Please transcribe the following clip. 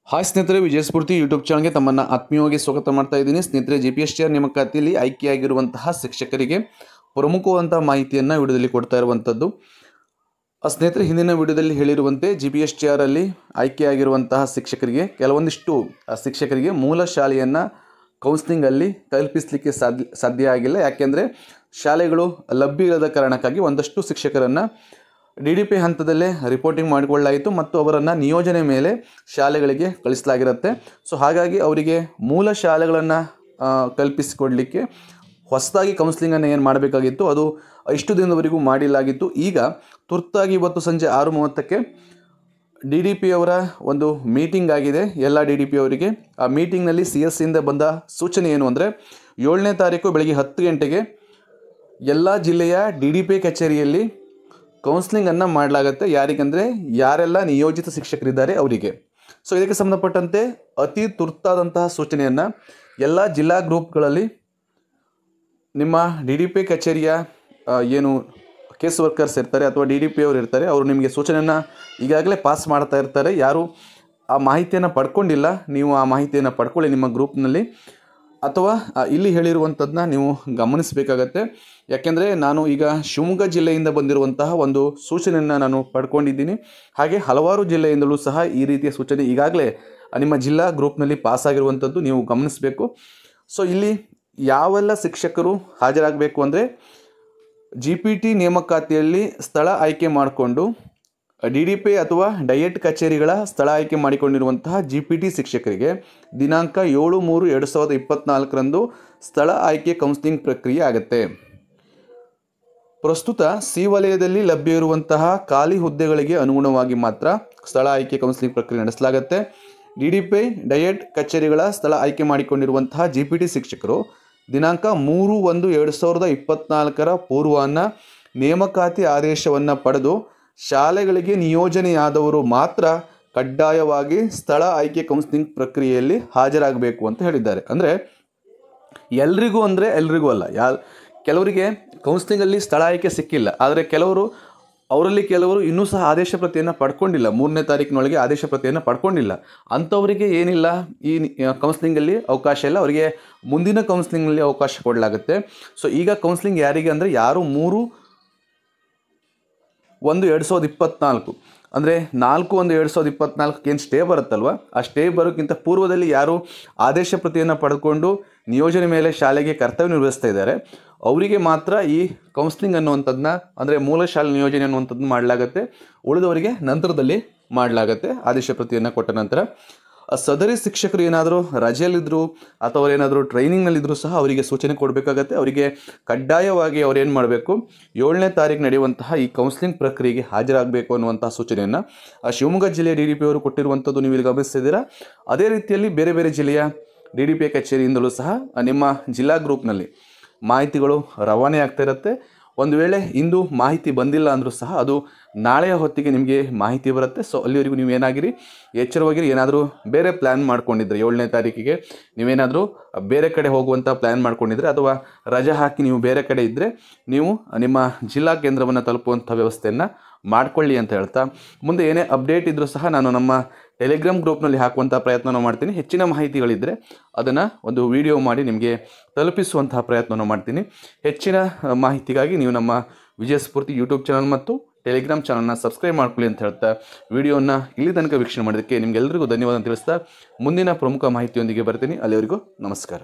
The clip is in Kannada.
ಹಾಯ್ ಸ್ನೇಹಿತರೆ, ವಿಜಯ ಸ್ಫೂರ್ತಿ ಯೂಟ್ಯೂಬ್ ಚಾನಲ್ಗೆ ತಮ್ಮನ್ನು ಆತ್ಮೀಯವಾಗಿ ಸ್ವಾಗತ ಮಾಡ್ತಾ ಇದ್ದೀನಿ. ಸ್ನೇಹಿತರೆ, GPSTR ನೇಮಕಾತಿಯಲ್ಲಿ ಆಯ್ಕೆಯಾಗಿರುವಂತಹ ಶಿಕ್ಷಕರಿಗೆ ಪ್ರಮುಖವಾದಂತಹ ಮಾಹಿತಿಯನ್ನು ವಿಡಿಯೋದಲ್ಲಿ ಕೊಡ್ತಾ ಇರುವಂಥದ್ದು. ಸ್ನೇಹಿತರೆ, ಹಿಂದಿನ ವಿಡಿಯೋದಲ್ಲಿ ಹೇಳಿರುವಂತೆ GPSTR ಅಲ್ಲಿ ಆಯ್ಕೆಯಾಗಿರುವಂತಹ ಶಿಕ್ಷಕರಿಗೆ ಕೆಲವೊಂದಿಷ್ಟು ಶಿಕ್ಷಕರಿಗೆ ಮೂಲ ಶಾಲೆಯನ್ನು ಕೌನ್ಸಿಲಿಂಗಲ್ಲಿ ತಲುಪಿಸಲಿಕ್ಕೆ ಸಾಧ್ಯ ಆಗಿಲ್ಲ. ಯಾಕೆಂದರೆ ಶಾಲೆಗಳು ಲಭ್ಯ ಇಲ್ಲದ ಕಾರಣಕ್ಕಾಗಿ ಒಂದಷ್ಟು ಶಿಕ್ಷಕರನ್ನು DDP ಹಂತದಲ್ಲೇ ರಿಪೋರ್ಟಿಂಗ್ ಮಾಡಿಕೊಳ್ಳಲಾಯಿತು ಮತ್ತು ಅವರನ್ನು ನಿಯೋಜನೆ ಮೇಲೆ ಶಾಲೆಗಳಿಗೆ ಕಳಿಸಲಾಗಿರುತ್ತೆ. ಸೊ ಹಾಗಾಗಿ ಅವರಿಗೆ ಮೂಲ ಶಾಲೆಗಳನ್ನು ಕಲ್ಪಿಸಿಕೊಡಲಿಕ್ಕೆ ಹೊಸದಾಗಿ ಕೌನ್ಸಿಲಿಂಗನ್ನು ಏನು ಮಾಡಬೇಕಾಗಿತ್ತು ಅದು ಇಷ್ಟು ದಿನದವರೆಗೂ ಮಾಡಿಲಾಗಿತ್ತು. ಈಗ ತುರ್ತಾಗಿ ಇವತ್ತು ಸಂಜೆ 6:30ಕ್ಕೆ DDP ಅವರ ಒಂದು ಮೀಟಿಂಗ್ ಆಗಿದೆ ಎಲ್ಲ DDP ಅವರಿಗೆ. ಆ ಮೀಟಿಂಗ್ನಲ್ಲಿ CSಯಿಂದ ಬಂದ ಸೂಚನೆ ಏನು ಅಂದರೆ 7ನೇ ತಾರೀಕು ಬೆಳಗ್ಗೆ 10 ಗಂಟೆಗೆ ಎಲ್ಲ ಜಿಲ್ಲೆಯ DDP ಕಚೇರಿಯಲ್ಲಿ ಕೌನ್ಸಿಲಿಂಗನ್ನು ಮಾಡಲಾಗುತ್ತೆ. ಯಾರಿಗಂದರೆ ಯಾರೆಲ್ಲ ನಿಯೋಜಿತ ಶಿಕ್ಷಕರಿದ್ದಾರೆ ಅವರಿಗೆ. ಸೊ ಇದಕ್ಕೆ ಸಂಬಂಧಪಟ್ಟಂತೆ ಅತಿ ತುರ್ತಾದಂತಹ ಸೂಚನೆಯನ್ನು ಎಲ್ಲ ಜಿಲ್ಲಾ ಗ್ರೂಪ್ಗಳಲ್ಲಿ ನಿಮ್ಮ DDP ಕಚೇರಿಯ ಏನು ಕೇಸ್ ವರ್ಕರ್ಸ್ ಇರ್ತಾರೆ ಅಥವಾ DDP ಅವರು ಇರ್ತಾರೆ, ಅವರು ನಿಮಗೆ ಸೂಚನೆಯನ್ನು ಈಗಾಗಲೇ ಪಾಸ್ ಮಾಡ್ತಾ ಇರ್ತಾರೆ. ಯಾರು ಆ ಮಾಹಿತಿಯನ್ನು ಪಡ್ಕೊಂಡಿಲ್ಲ, ನೀವು ಆ ಮಾಹಿತಿಯನ್ನು ಪಡ್ಕೊಳ್ಳಿ ನಿಮ್ಮ ಗ್ರೂಪ್ನಲ್ಲಿ, ಅಥವಾ ಇಲ್ಲಿ ಹೇಳಿರುವಂಥದ್ದನ್ನ ನೀವು ಗಮನಿಸಬೇಕಾಗತ್ತೆ. ಯಾಕೆಂದರೆ ನಾನು ಈಗ ಶಿವಮೊಗ್ಗ ಜಿಲ್ಲೆಯಿಂದ ಬಂದಿರುವಂತಹ ಒಂದು ಸೂಚನೆಯನ್ನು ನಾನು ಪಡ್ಕೊಂಡಿದ್ದೀನಿ. ಹಾಗೆ ಹಲವಾರು ಜಿಲ್ಲೆಯಿಂದಲೂ ಸಹ ಈ ರೀತಿಯ ಸೂಚನೆ ಈಗಾಗಲೇ ನಿಮ್ಮ ಜಿಲ್ಲಾ ಗ್ರೂಪ್ನಲ್ಲಿ ಪಾಸ್ ಆಗಿರುವಂಥದ್ದು ನೀವು ಗಮನಿಸಬೇಕು. ಸೊ ಇಲ್ಲಿ ಯಾವೆಲ್ಲ ಶಿಕ್ಷಕರು ಹಾಜರಾಗಬೇಕು ಅಂದರೆ GPT ನೇಮಕಾತಿಯಲ್ಲಿ ಸ್ಥಳ ಆಯ್ಕೆ ಮಾಡಿಕೊಂಡು DDP ಅಥವಾ ಡಯಟ್ ಕಚೇರಿಗಳ ಸ್ಥಳ ಆಯ್ಕೆ ಮಾಡಿಕೊಂಡಿರುವಂತಹ GPT ಶಿಕ್ಷಕರಿಗೆ ದಿನಾಂಕ 7/3/2024ರಂದು ಸ್ಥಳ ಆಯ್ಕೆ ಕೌನ್ಸಿಲಿಂಗ್ ಪ್ರಕ್ರಿಯೆ ಆಗುತ್ತೆ. ಪ್ರಸ್ತುತ C ವಲಯದಲ್ಲಿ ಲಭ್ಯ ಇರುವಂತಹ ಖಾಲಿ ಹುದ್ದೆಗಳಿಗೆ ಅನುಗುಣವಾಗಿ ಮಾತ್ರ ಸ್ಥಳ ಆಯ್ಕೆ ಕೌನ್ಸಿಲಿಂಗ್ ಪ್ರಕ್ರಿಯೆ ನಡೆಸಲಾಗುತ್ತೆ. DDP ಡಯಟ್ ಕಚೇರಿಗಳ ಸ್ಥಳ ಆಯ್ಕೆ ಮಾಡಿಕೊಂಡಿರುವಂತಹ GPT ಶಿಕ್ಷಕರು ದಿನಾಂಕ 3/1/2024ರ ಪೂರ್ವಾಹ್ನ ನೇಮಕಾತಿ ಆದೇಶವನ್ನು ಪಡೆದು ಶಾಲೆಗಳಿಗೆ ನಿಯೋಜನೆಯಾದವರು ಮಾತ್ರ ಕಡ್ಡಾಯವಾಗಿ ಸ್ಥಳ ಆಯ್ಕೆ ಕೌನ್ಸಿಲಿಂಗ್ ಪ್ರಕ್ರಿಯೆಯಲ್ಲಿ ಹಾಜರಾಗಬೇಕು ಅಂತ ಹೇಳಿದ್ದಾರೆ. ಅಂದರೆ ಎಲ್ರಿಗೂ ಅಲ್ಲ, ಕೆಲವರಿಗೆ ಕೌನ್ಸಿಲಿಂಗಲ್ಲಿ ಸ್ಥಳ ಆಯ್ಕೆ ಸಿಕ್ಕಿಲ್ಲ, ಆದರೆ ಅವರಲ್ಲಿ ಕೆಲವರು ಇನ್ನೂ ಸಹ ಆದೇಶ ಪ್ರತಿಯನ್ನು ಪಡ್ಕೊಂಡಿಲ್ಲ, 3ನೇ ತಾರೀಕಿನೊಳಗೆ ಆದೇಶ ಪ್ರತಿಯನ್ನು ಪಡ್ಕೊಂಡಿಲ್ಲ. ಅಂಥವರಿಗೆ ಏನಿಲ್ಲ, ಈ ಕೌನ್ಸಿಲಿಂಗಲ್ಲಿ ಅವಕಾಶ ಇಲ್ಲ, ಅವರಿಗೆ ಮುಂದಿನ ಕೌನ್ಸಿಲಿಂಗಲ್ಲಿ ಅವಕಾಶ ಕೊಡಲಾಗುತ್ತೆ. ಸೊ ಈಗ ಕೌನ್ಸಿಲಿಂಗ್ ಯಾರಿಗೆ ಅಂದರೆ ಯಾರು 3/1/2024 ಅಂದರೆ 4/1/2024 ಏನು ಸ್ಟೇ ಬರುತ್ತಲ್ವ, ಆ ಸ್ಟೇ ಬರೋಕ್ಕಿಂತ ಪೂರ್ವದಲ್ಲಿ ಯಾರು ಆದೇಶ ಪ್ರತಿಯನ್ನು ಪಡೆದುಕೊಂಡು ನಿಯೋಜನೆ ಮೇಲೆ ಶಾಲೆಗೆ ಕರ್ತವ್ಯ ನಿರ್ವಹಿಸ್ತಾ ಇದ್ದಾರೆ ಅವರಿಗೆ ಮಾತ್ರ ಈ ಕೌನ್ಸಿಲಿಂಗ್ ಅನ್ನುವಂಥದ್ದನ್ನ ಅಂದರೆ ಮೂಲ ಶಾಲೆ ನಿಯೋಜನೆ ಅನ್ನುವಂಥದ್ದು ಮಾಡಲಾಗುತ್ತೆ. ಉಳಿದವರಿಗೆ ನಂತರದಲ್ಲಿ ಮಾಡಲಾಗುತ್ತೆ ಆದೇಶ ಪ್ರತಿಯನ್ನು ಕೊಟ್ಟ ನಂತರ. ಸದರಿ ಶಿಕ್ಷಕರು ಏನಾದರೂ ರಜೆಯಲ್ಲಿದ್ದರು ಅಥವಾ ಏನಾದರೂ ಟ್ರೈನಿಂಗ್ನಲ್ಲಿದ್ದರೂ ಸಹ ಅವರಿಗೆ ಸೂಚನೆ ಕೊಡಬೇಕಾಗತ್ತೆ. ಅವರಿಗೆ ಕಡ್ಡಾಯವಾಗಿ ಅವ್ರೇನು ಮಾಡಬೇಕು, 7ನೇ ತಾರೀಕು ನಡೆಯುವಂತಹ ಈ ಕೌನ್ಸಿಲಿಂಗ್ ಪ್ರಕ್ರಿಯೆಗೆ ಹಾಜರಾಗಬೇಕು ಅನ್ನುವಂತಹ ಸೂಚನೆಯನ್ನು ಶಿವಮೊಗ್ಗ ಜಿಲ್ಲೆಯ DDP ಅವರು ಕೊಟ್ಟಿರುವಂಥದ್ದು ನೀವು ಇಲ್ಲಿ ಗಮನಿಸ್ತಿದ್ದೀರಾ. ಅದೇ ರೀತಿಯಲ್ಲಿ ಬೇರೆ ಬೇರೆ ಜಿಲ್ಲೆಯ DDP ಕಚೇರಿಯಿಂದಲೂ ಸಹ ನಿಮ್ಮ ಜಿಲ್ಲಾ ಗ್ರೂಪ್ನಲ್ಲಿ ಮಾಹಿತಿಗಳು ರವಾನೆ ಆಗ್ತಾ ಇರುತ್ತೆ. ಒಂದು ವೇಳೆ ಇಂದು ಮಾಹಿತಿ ಬಂದಿಲ್ಲ ಅಂದರೂ ಸಹ ಅದು ನಾಳೆಯ ಹೊತ್ತಿಗೆ ನಿಮಗೆ ಮಾಹಿತಿ ಬರುತ್ತೆ. ಸೊ ಅಲ್ಲಿವರೆಗೂ ನೀವು ಏನಾಗಿರಿ, ಎಚ್ಚರವಾಗಿರಿ. ಏನಾದರೂ ಬೇರೆ ಪ್ಲ್ಯಾನ್ ಮಾಡ್ಕೊಂಡಿದ್ರೆ 7ನೇ ತಾರೀಕಿಗೆ ನೀವೇನಾದರೂ ಬೇರೆ ಕಡೆ ಹೋಗುವಂಥ ಪ್ಲ್ಯಾನ್ ಮಾಡ್ಕೊಂಡಿದ್ರೆ ಅಥವಾ ರಜೆ ಹಾಕಿ ನೀವು ಬೇರೆ ಕಡೆ ಇದ್ದರೆ ನೀವು ನಿಮ್ಮ ಜಿಲ್ಲಾ ಕೇಂದ್ರವನ್ನು ತಲುಪುವಂಥ ವ್ಯವಸ್ಥೆಯನ್ನು ಮಾಡಿಕೊಳ್ಳಿ ಅಂತ ಹೇಳ್ತಾ, ಮುಂದೆ ಏನೇ ಅಪ್ಡೇಟ್ ಇದ್ದರೂ ಸಹ ನಾನು ನಮ್ಮ ಟೆಲಿಗ್ರಾಮ್ ಗ್ರೂಪ್ನಲ್ಲಿ ಹಾಕುವಂಥ ಪ್ರಯತ್ನವನ್ನು ಮಾಡ್ತೀನಿ. ಹೆಚ್ಚಿನ ಮಾಹಿತಿಗಳಿದ್ದರೆ ಅದನ್ನು ಒಂದು ವಿಡಿಯೋ ಮಾಡಿ ನಿಮಗೆ ತಲುಪಿಸುವಂತಹ ಪ್ರಯತ್ನವನ್ನು ಮಾಡ್ತೀನಿ. ಹೆಚ್ಚಿನ ಮಾಹಿತಿಗಾಗಿ ನೀವು ನಮ್ಮ ವಿಜಯ ಸ್ಫೂರ್ತಿ ಯೂಟ್ಯೂಬ್ ಚಾನಲ್ ಮತ್ತು ಟೆಲಿಗ್ರಾಮ್ ಚಾನಲ್ನ ಸಬ್ಸ್ಕ್ರೈಬ್ ಮಾಡ್ಕೊಳ್ಳಿ ಅಂತ ಹೇಳ್ತಾ ವಿಡಿಯೋನ ಇಲ್ಲಿ ತನಕ ವೀಕ್ಷಣೆ ಮಾಡೋದಕ್ಕೆ ನಿಮಗೆಲ್ಲರಿಗೂ ಧನ್ಯವಾದ ತಿಳಿಸ್ತಾ ಮುಂದಿನ ಪ್ರಮುಖ ಮಾಹಿತಿಯೊಂದಿಗೆ ಬರ್ತೀನಿ. ಅಲ್ಲಿವರೆಗೂ ನಮಸ್ಕಾರ.